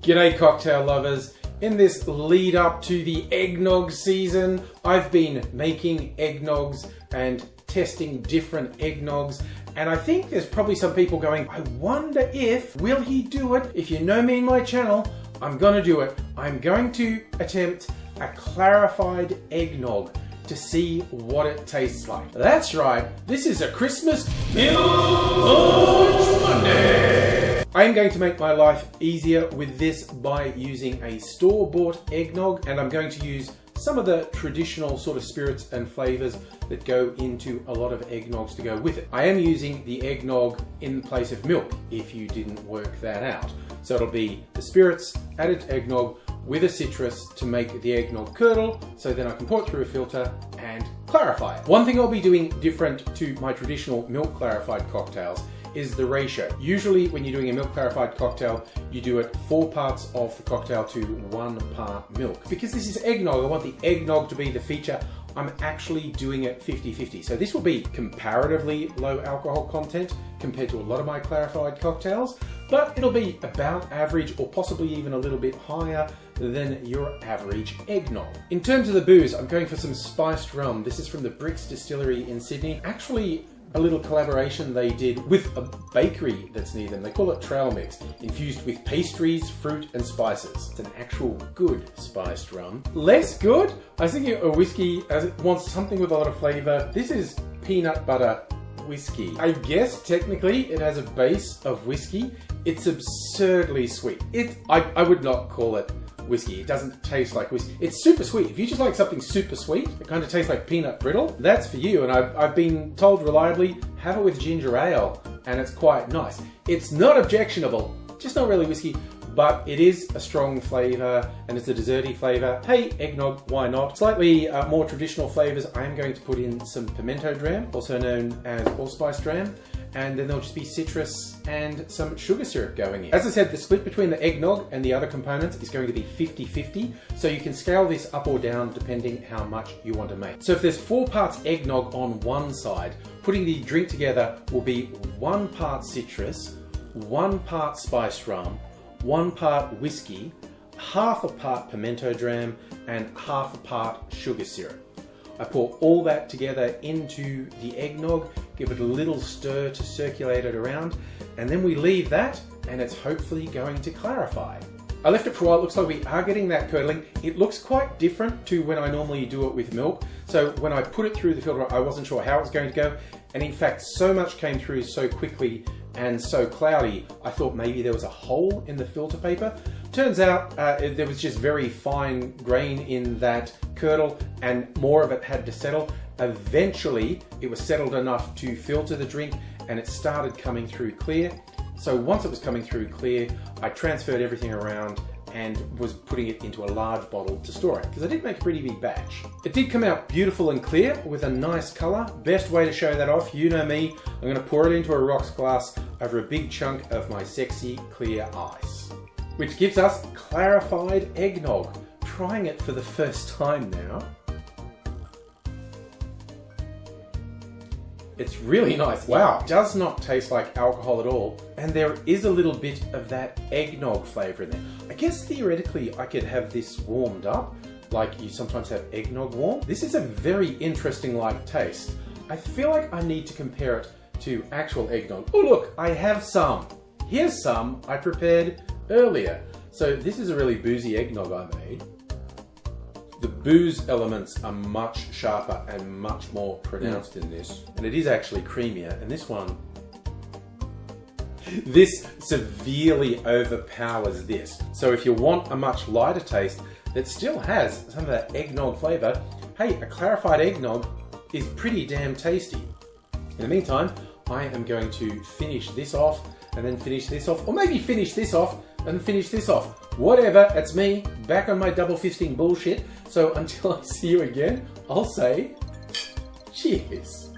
G'day cocktail lovers. In this lead up to the eggnog season, I've been making eggnogs and testing different eggnogs, and I think there's probably some people going, I wonder if, will he do it? If you know me and my channel, I'm gonna do it. I'm going to attempt a clarified eggnog to see what it tastes like. That's right, this is a Christmas Lunch Monday. I'm going to make my life easier with this by using a store-bought eggnog, and I'm going to use some of the traditional sort of spirits and flavors that go into a lot of eggnogs to go with it. I am using the eggnog in place of milk, if you didn't work that out. So it'll be the spirits added to eggnog with a citrus to make the eggnog curdle, so then I can pour it through a filter and clarify it. One thing I'll be doing different to my traditional milk clarified cocktails is the ratio. Usually when you're doing a milk clarified cocktail, you do it 4 parts of the cocktail to 1 part milk. Because this is eggnog, I want the eggnog to be the feature, I'm actually doing it 50-50. So this will be comparatively low alcohol content compared to a lot of my clarified cocktails, but it'll be about average or possibly even a little bit higher than your average eggnog. In terms of the booze, I'm going for some spiced rum. This is from the Bricks Distillery in Sydney. Actually, a little collaboration they did with a bakery that's near them. They call it trail mix, infused with pastries, fruit and spices. It's an actual good spiced rum. Less good, I was thinking a whiskey as it wants something with a lot of flavor. This is peanut butter whiskey. I guess technically it has a base of whiskey. It's absurdly sweet. I would not call it whiskey. It doesn't taste like whiskey. It's super sweet. If you just like something super sweet, it kind of tastes like peanut brittle, that's for you. And I've been told reliably, have it with ginger ale, and it's quite nice. It's not objectionable, just not really whiskey, but it is a strong flavor and it's a desserty flavor. Hey, eggnog, why not? Slightly more traditional flavors, I am going to put in some pimento dram, also known as allspice dram, and then there'll just be citrus and some sugar syrup going in. As I said, the split between the eggnog and the other components is going to be 50-50, so you can scale this up or down depending how much you want to make. So if there's 4 parts eggnog on one side, putting the drink together will be 1 part citrus, 1 part spiced rum, 1 part whiskey, half a part pimento dram, and half a part sugar syrup. I pour all that together into the eggnog, give it a little stir to circulate it around, and then we leave that, and it's hopefully going to clarify. I left it for a while. It looks like we are getting that curdling. It looks quite different to when I normally do it with milk. So when I put it through the filter, I wasn't sure how it was going to go. And in fact, so much came through so quickly and so cloudy, I thought maybe there was a hole in the filter paper. Turns out there was just very fine grain in that curdle and more of it had to settle. Eventually, it was settled enough to filter the drink and it started coming through clear. So once it was coming through clear, I transferred everything around and was putting it into a large bottle to store it, because I did make a pretty big batch. It did come out beautiful and clear with a nice color. Best way to show that off, you know me, I'm gonna pour it into a rocks glass over a big chunk of my sexy clear ice, which gives us clarified eggnog. Trying it for the first time now. It's really nice. Wow, it does not taste like alcohol at all. And there is a little bit of that eggnog flavor in there. I guess theoretically I could have this warmed up, like you sometimes have eggnog warm. This is a very interesting light taste. I feel like I need to compare it to actual eggnog. Oh look, I have some. Here's some I prepared earlier. So this is a really boozy eggnog I made. The booze elements are much sharper and much more pronounced in this. And it is actually creamier. And this one, this severely overpowers this. So if you want a much lighter taste that still has some of that eggnog flavor, hey, a clarified eggnog is pretty damn tasty. In the meantime, I am going to finish this off and then finish this off, or maybe finish this off and finish this off. Whatever, it's me, back on my double fisting bullshit. So until I see you again, I'll say cheers.